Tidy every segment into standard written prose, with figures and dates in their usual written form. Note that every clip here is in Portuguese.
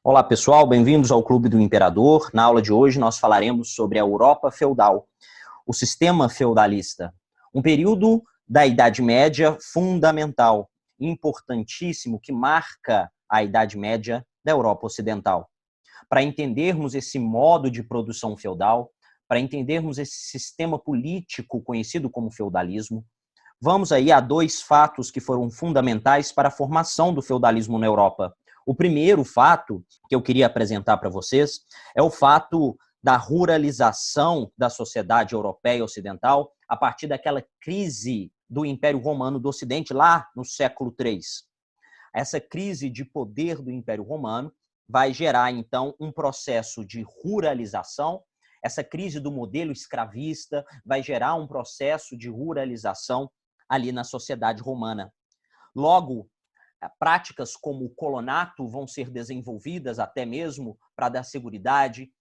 Olá pessoal, bem-vindos ao Clube do Imperador. Na aula de hoje nós falaremos sobre a Europa feudal, o sistema feudalista, um período da Idade Média fundamental, importantíssimo, que marca a Idade Média da Europa Ocidental. Para entendermos esse modo de produção feudal, para entendermos esse sistema político conhecido como feudalismo, vamos aí a dois fatos que foram fundamentais para a formação do feudalismo na Europa. O primeiro fato que eu queria apresentar para vocês é o fato da ruralização da sociedade europeia ocidental a partir daquela crise do Império Romano do Ocidente lá no século III. Essa crise de poder do Império Romano vai gerar, então, um processo de ruralização. Essa crise do modelo escravista vai gerar um processo de ruralização ali na sociedade romana. Logo, práticas como o colonato vão ser desenvolvidas até mesmo para dar seguridade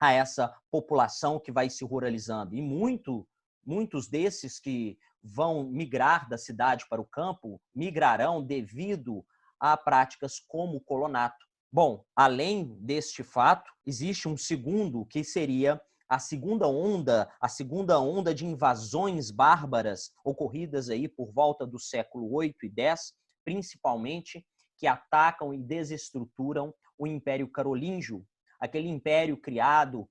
a essa população que vai se ruralizando. E muitos desses que vão migrar da cidade para o campo migrarão devido a práticas como o colonato. Bom, além deste fato, existe um segundo que seria a segunda onda de invasões bárbaras ocorridas aí por volta do século 8 e 10, principalmente, que atacam e desestruturam o Império Carolíngio, aquele império criado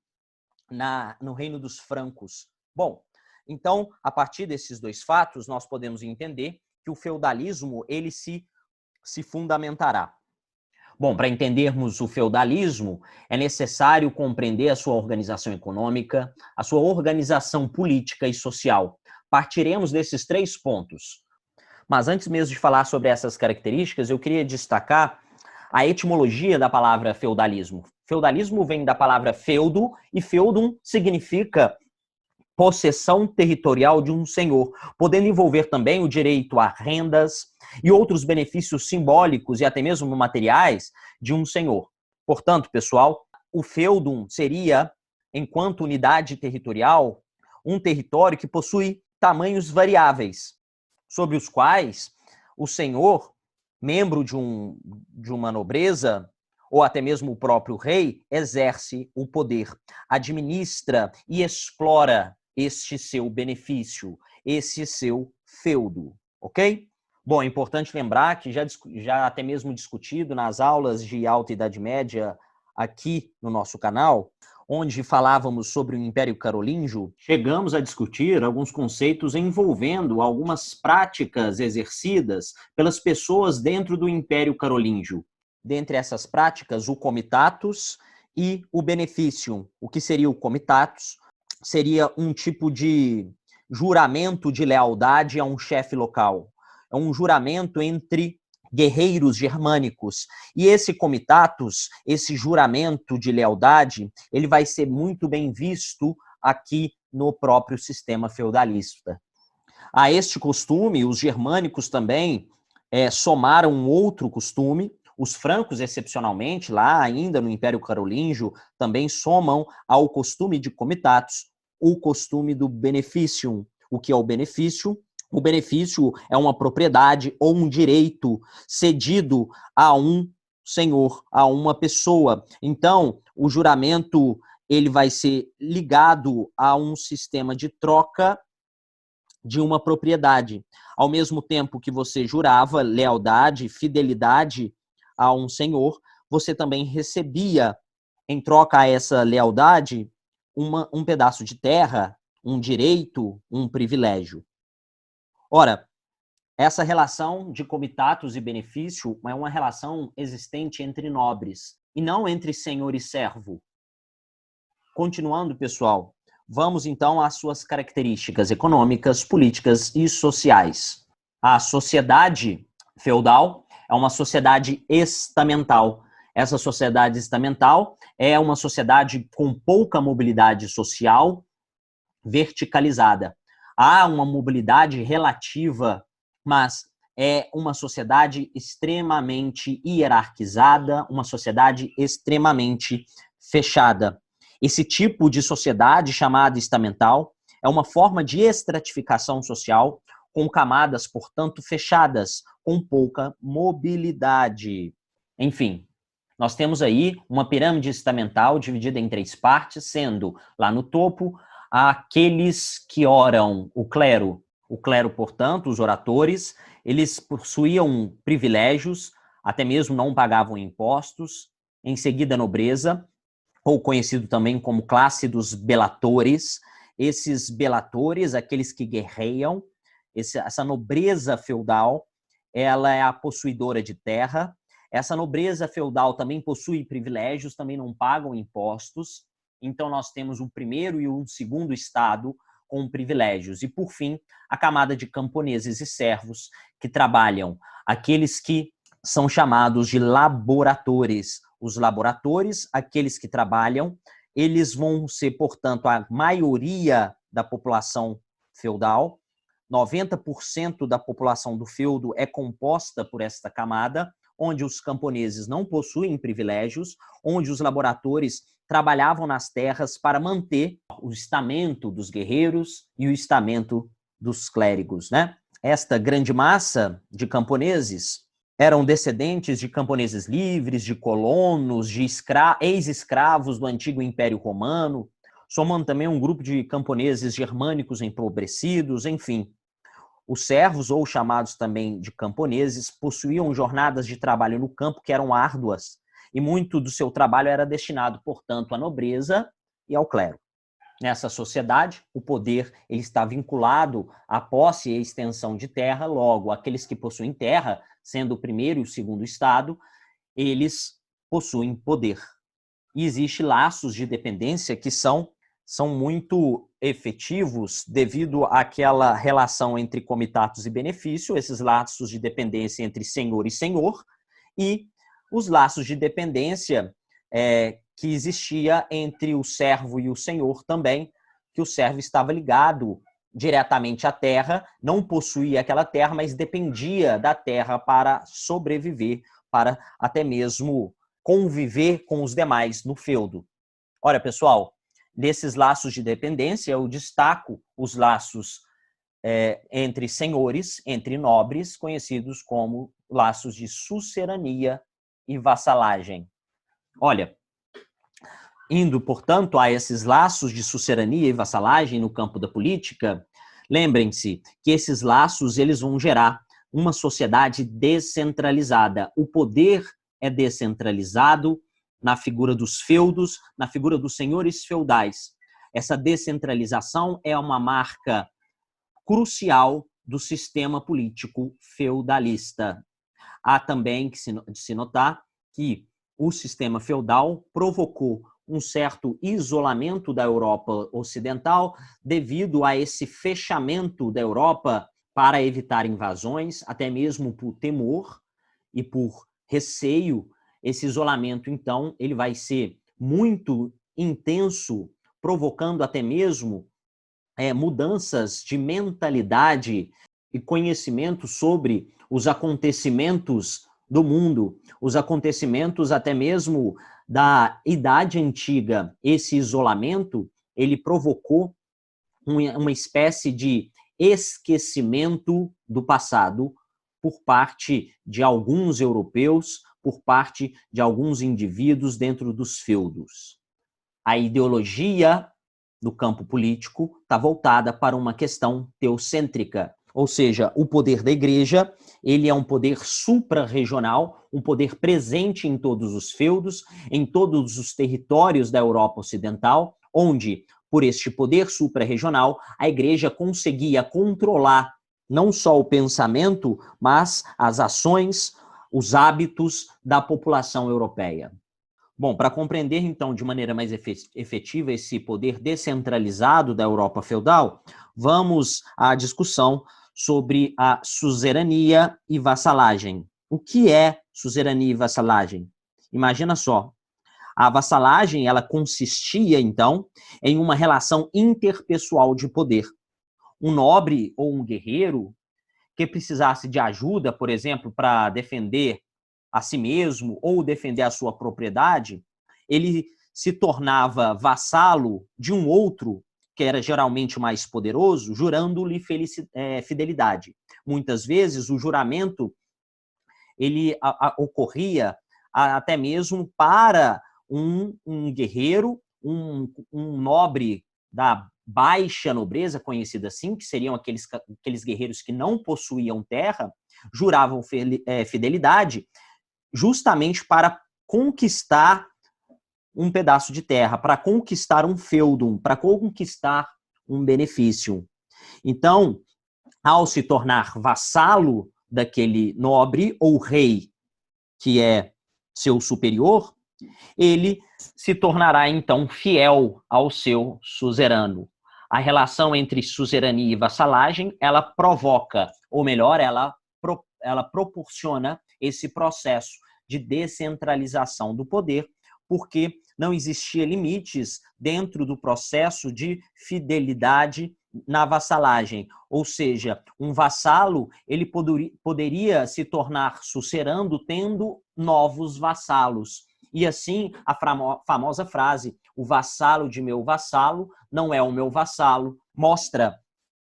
no Reino dos Francos. Bom, então, a partir desses dois fatos, nós podemos entender que o feudalismo ele se fundamentará. Bom, para entendermos o feudalismo, é necessário compreender a sua organização econômica, a sua organização política e social. Partiremos desses três pontos. Mas antes mesmo de falar sobre essas características, eu queria destacar a etimologia da palavra feudalismo. Feudalismo vem da palavra feudo, e feudum significa possessão territorial de um senhor, podendo envolver também o direito a rendas e outros benefícios simbólicos e até mesmo materiais de um senhor. Portanto, pessoal, o feudum seria, enquanto unidade territorial, um território que possui tamanhos variáveis, sobre os quais o senhor, membro de uma nobreza, ou até mesmo o próprio rei, exerce o poder, administra e explora este seu benefício, esse seu feudo, ok? Bom, é importante lembrar que já até mesmo discutido nas aulas de Alta Idade Média aqui no nosso canal, onde falávamos sobre o Império Carolíngio, chegamos a discutir alguns conceitos envolvendo algumas práticas exercidas pelas pessoas dentro do Império Carolíngio. Dentre essas práticas, o comitatus e o beneficium. O que seria o comitatus? Seria um tipo de juramento de lealdade a um chefe local. É um juramento entre guerreiros germânicos. E esse comitatus, esse juramento de lealdade, ele vai ser muito bem visto aqui no próprio sistema feudalista. A este costume, os germânicos também somaram um outro costume. Os francos, excepcionalmente, lá ainda no Império Carolíngio, também somam ao costume de comitatus o costume do beneficium. O que é o benefício? O benefício é uma propriedade ou um direito cedido a um senhor, a uma pessoa. Então, o juramento ele vai ser ligado a um sistema de troca de uma propriedade. Ao mesmo tempo que você jurava lealdade, fidelidade a um senhor, você também recebia, em troca a essa lealdade, um pedaço de terra, um direito, um privilégio. Ora, essa relação de comitatus e benefício é uma relação existente entre nobres, e não entre senhor e servo. Continuando, pessoal, vamos então às suas características econômicas, políticas e sociais. A sociedade feudal é uma sociedade estamental. Essa sociedade estamental é uma sociedade com pouca mobilidade social, verticalizada. Há uma mobilidade relativa, mas é uma sociedade extremamente hierarquizada, uma sociedade extremamente fechada. Esse tipo de sociedade, chamada estamental, é uma forma de estratificação social com camadas, portanto, fechadas, com pouca mobilidade. Enfim, Nós temos aí uma pirâmide estamental dividida em 3 partes, sendo lá no topo aqueles que oram o clero. O clero, portanto, os oratores, eles possuíam privilégios, até mesmo não pagavam impostos. Em seguida, a nobreza, ou conhecido também como classe dos belatores. Esses belatores, aqueles que guerreiam, essa nobreza feudal, ela é a possuidora de terra. Essa nobreza feudal também possui privilégios, também não pagam impostos. Então, nós temos um primeiro e um segundo estado com privilégios. E, por fim, a camada de camponeses e servos que trabalham, aqueles que são chamados de laboratores. Os laboratores, aqueles que trabalham, eles vão ser, portanto, a maioria da população feudal. 90% da população do feudo é composta por esta camada, onde os camponeses não possuem privilégios, onde os laboratores trabalhavam nas terras para manter o estamento dos guerreiros e o estamento dos clérigos, né? Esta grande massa de camponeses eram descendentes de camponeses livres, de colonos, de ex-escravos do antigo Império Romano, somando também um grupo de camponeses germânicos empobrecidos, enfim. Os servos, ou chamados também de camponeses, possuíam jornadas de trabalho no campo que eram árduas, e muito do seu trabalho era destinado, portanto, à nobreza e ao clero. Nessa sociedade, o poder ele está vinculado à posse e extensão de terra, logo, aqueles que possuem terra, sendo o primeiro e o segundo estado, eles possuem poder. E existem laços de dependência que são muito efetivos devido àquela relação entre comitatus e benefício, esses laços de dependência entre senhor e senhor, e os laços de dependência que existia entre o servo e o senhor também, que o servo estava ligado diretamente à terra, não possuía aquela terra, mas dependia da terra para sobreviver, para até mesmo conviver com os demais no feudo. Olha, pessoal, desses laços de dependência, eu destaco os laços entre senhores, entre nobres, conhecidos como laços de sucerania e vassalagem. Olha, indo, portanto, a esses laços de sucerania e vassalagem no campo da política, lembrem-se que esses laços eles vão gerar uma sociedade descentralizada. O poder é descentralizado na figura dos feudos, na figura dos senhores feudais. Essa descentralização é uma marca crucial do sistema político feudalista. Há também que se notar que o sistema feudal provocou um certo isolamento da Europa Ocidental devido a esse fechamento da Europa para evitar invasões, até mesmo por temor e por receio. Esse isolamento, então, ele vai ser muito intenso, provocando até mesmo mudanças de mentalidade e conhecimento sobre os acontecimentos do mundo, os acontecimentos até mesmo da Idade Antiga. Esse isolamento, ele provocou uma espécie de esquecimento do passado por parte de alguns europeus, por parte de alguns indivíduos dentro dos feudos. A ideologia do campo político está voltada para uma questão teocêntrica, ou seja, o poder da igreja, ele é um poder suprarregional, um poder presente em todos os feudos, em todos os territórios da Europa Ocidental, onde, por este poder suprarregional, a igreja conseguia controlar não só o pensamento, mas as ações, os hábitos da população europeia. Bom, para compreender, então, de maneira mais efetiva esse poder descentralizado da Europa feudal, vamos à discussão sobre a suzerania e vassalagem. O que é suzerania e vassalagem? Imagina só, a vassalagem, ela consistia, então, em uma relação interpessoal de poder. Um nobre ou um guerreiro que precisasse de ajuda, por exemplo, para defender a si mesmo ou defender a sua propriedade, ele se tornava vassalo de um outro, que era geralmente mais poderoso, jurando-lhe fidelidade. Muitas vezes o juramento ele ocorria até mesmo para um guerreiro, um nobre da baixa nobreza, conhecido assim, que seriam aqueles guerreiros que não possuíam terra, juravam fidelidade justamente para conquistar um pedaço de terra, para conquistar um feudum, para conquistar um benefício. Então, ao se tornar vassalo daquele nobre ou rei que é seu superior, ele se tornará então fiel ao seu suzerano. A relação entre suzerania e vassalagem, ela provoca, ou melhor, ela proporciona esse processo de descentralização do poder, porque não existia limites dentro do processo de fidelidade na vassalagem. Ou seja, um vassalo, ele poderia se tornar sucerano tendo novos vassalos. E assim, a famosa frase, o vassalo de meu vassalo não é o meu vassalo, mostra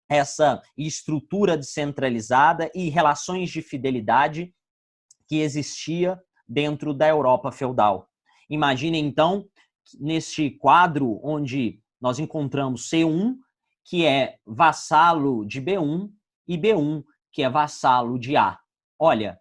essa estrutura descentralizada e relações de fidelidade que existia dentro da Europa feudal. Imagine, então, neste quadro onde nós encontramos C1, que é vassalo de B1, e B1, que é vassalo de A. Olha,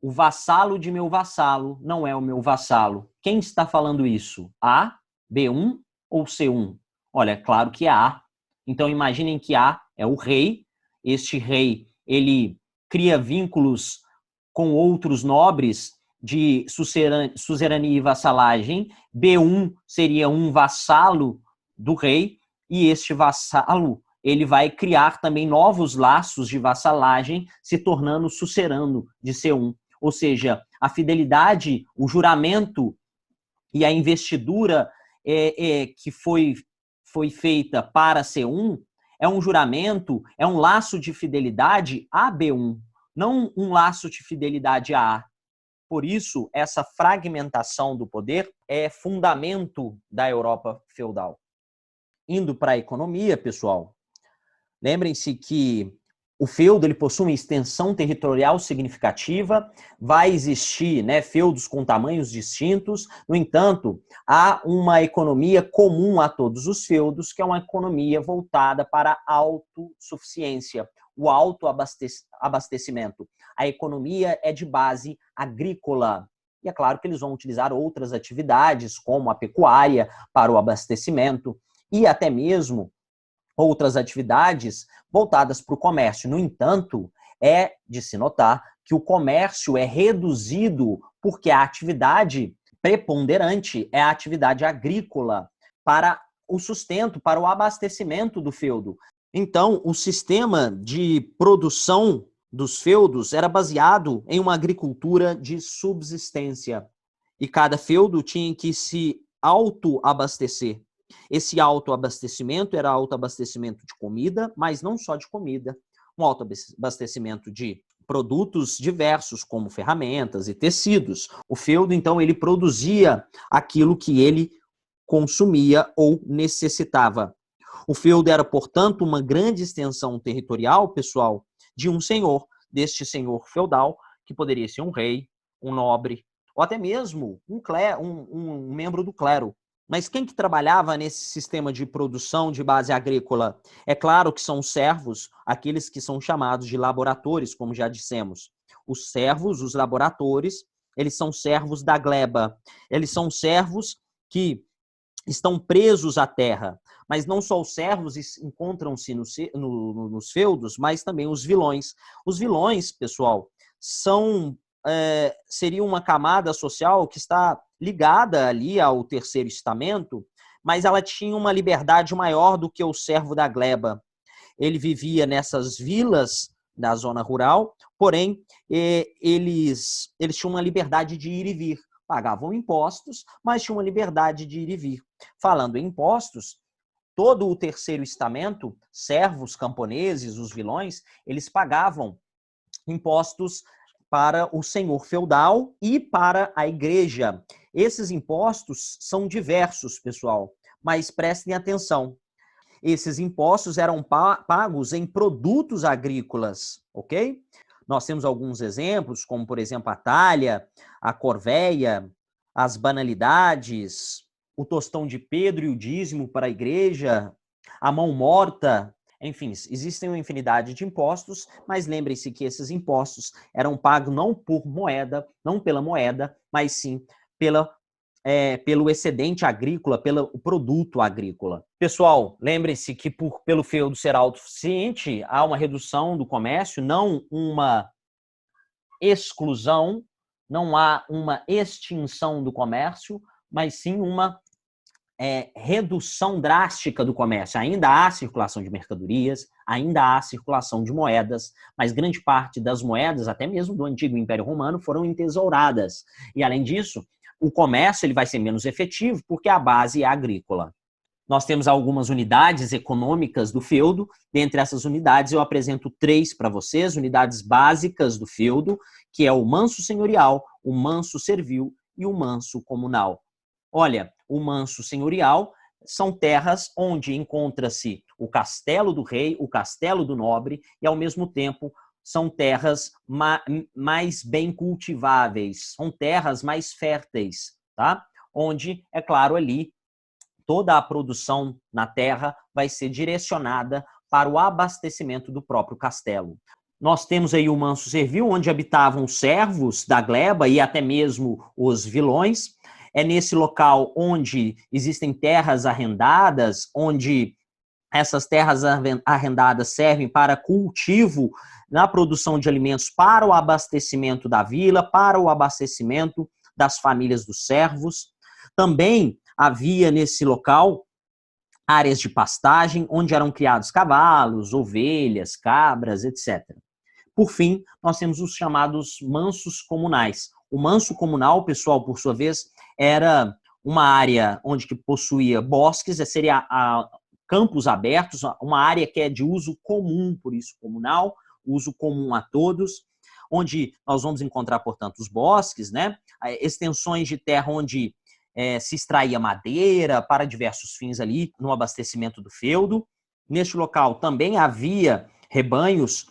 o vassalo de meu vassalo não é o meu vassalo. Quem está falando isso? A, B1 ou C1? Olha, é claro que é A. Então, imaginem que A é o rei. Este rei, ele cria vínculos com outros nobres de suzerania e vassalagem. B1 seria um vassalo do rei, e este vassalo ele vai criar também novos laços de vassalagem, se tornando sucerano de C1. Ou seja, a fidelidade, o juramento e a investidura que foi feita para C1 é um juramento, é um laço de fidelidade a B1, não um laço de fidelidade a A. Por isso, essa fragmentação do poder é fundamento da Europa feudal. Indo para a economia, pessoal, lembrem-se que o feudo ele possui uma extensão territorial significativa, vai existir feudos com tamanhos distintos, no entanto, há uma economia comum a todos os feudos, que é uma economia voltada para a autossuficiência, o autoabastecimento. A economia é de base agrícola. E é claro que eles vão utilizar outras atividades, como a pecuária, para o abastecimento, e até mesmo outras atividades voltadas para o comércio. No entanto, é de se notar que o comércio é reduzido porque a atividade preponderante é a atividade agrícola para o sustento, para o abastecimento do feudo. Então, o sistema de produção dos feudos era baseado em uma agricultura de subsistência. E cada feudo tinha que se autoabastecer. Esse autoabastecimento era autoabastecimento de comida, mas não só de comida, um autoabastecimento de produtos diversos, como ferramentas e tecidos. O feudo, então, ele produzia aquilo que ele consumia ou necessitava. O feudo era, portanto, uma grande extensão territorial, pessoal, de um senhor, deste senhor feudal, que poderia ser um rei, um nobre, ou até mesmo um membro do clero. Mas quem que trabalhava nesse sistema de produção de base agrícola? É claro que são os servos, aqueles que são chamados de laboratores, como já dissemos. Os servos, os laboratores, eles são servos da gleba. Eles são servos que estão presos à terra. Mas não só os servos encontram-se nos feudos, mas também os vilões. Os vilões, pessoal, seriam uma camada social que está ligada ali ao terceiro estamento, mas ela tinha uma liberdade maior do que o servo da gleba. Ele vivia nessas vilas da zona rural, porém, eles tinham uma liberdade de ir e vir. Pagavam impostos, mas tinham uma liberdade de ir e vir. Falando em impostos, todo o terceiro estamento, servos, camponeses, os vilões, eles pagavam impostos para o senhor feudal e para a igreja. Esses impostos são diversos, pessoal, mas prestem atenção. Esses impostos eram pagos em produtos agrícolas, ok? Nós temos alguns exemplos, como, por exemplo, a talha, a corvéia, as banalidades, o tostão de Pedro e o dízimo para a igreja, a mão morta. Enfim, existem uma infinidade de impostos, mas lembrem-se que esses impostos eram pagos não por moeda, não pela moeda, mas sim pelo excedente agrícola, pelo produto agrícola. Pessoal, lembrem-se que pelo feudo ser autossuficiente, há uma redução do comércio, não uma exclusão, não há uma extinção do comércio, mas sim uma redução drástica do comércio. Ainda há circulação de mercadorias, ainda há circulação de moedas, mas grande parte das moedas, até mesmo do antigo Império Romano, foram entesouradas. E, além disso, o comércio ele vai ser menos efetivo porque a base é agrícola. Nós temos algumas unidades econômicas do feudo. Dentre essas unidades, eu apresento 3 para vocês, unidades básicas do feudo, que é o manso senhorial, o manso servil e o manso comunal. Olha, o manso senhorial são terras onde encontra-se o castelo do rei, o castelo do nobre, e, ao mesmo tempo, são terras mais bem cultiváveis, são terras mais férteis, tá? Onde, é claro, ali, toda a produção na terra vai ser direcionada para o abastecimento do próprio castelo. Nós temos aí o manso servil, onde habitavam os servos da gleba e até mesmo os vilões. É nesse local onde existem terras arrendadas, onde essas terras arrendadas servem para cultivo na produção de alimentos para o abastecimento da vila, para o abastecimento das famílias dos servos. Também havia nesse local áreas de pastagem, onde eram criados cavalos, ovelhas, cabras, etc. Por fim, nós temos os chamados mansos comunais. O manso comunal, pessoal, por sua vez, era uma área onde que possuía bosques, seria campos abertos, uma área que é de uso comum, por isso comunal, uso comum a todos, onde nós vamos encontrar, portanto, os bosques, né? Extensões de terra onde se extraía madeira para diversos fins ali no abastecimento do feudo. Neste local também havia rebanhos,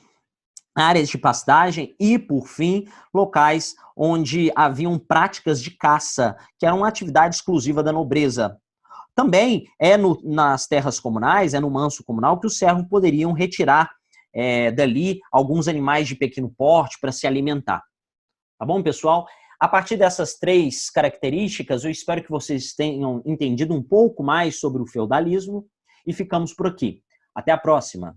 áreas de pastagem e, por fim, locais onde haviam práticas de caça, que eram uma atividade exclusiva da nobreza. Também nas terras comunais, no manso comunal, que os servos poderiam retirar dali alguns animais de pequeno porte para se alimentar. Tá bom, pessoal? A partir dessas 3 características, eu espero que vocês tenham entendido um pouco mais sobre o feudalismo e ficamos por aqui. Até a próxima!